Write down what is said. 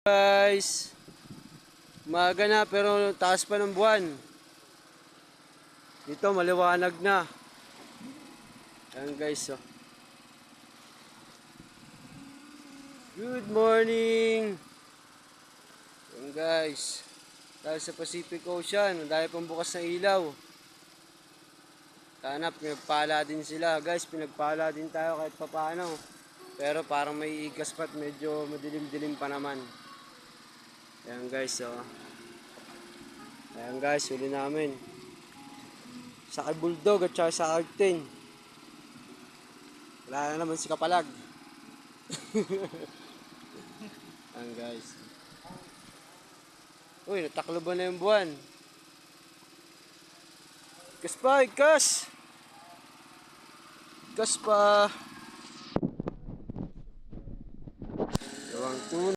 Guys, umaga na pero taas pa ng buwan. Dito maliwanag na. Ayan guys, oh. Good morning. Ayan guys, dahil sa Pacific Ocean, dahil pang bukas na ilaw. Sana pinagpala din sila. Guys, pinagpala din tayo kahit papaano. Pero parang may igas pa at medyo madilim-dilim pa naman. Ayan guys, oh. Ayan guys, huli namin. Sa Bulldog at saka sa Arctin. Wala na naman si Kapalag. Ayan guys. Uy, nataklo ba na yung buwan? Ikas pa, ikas! Ikas pa!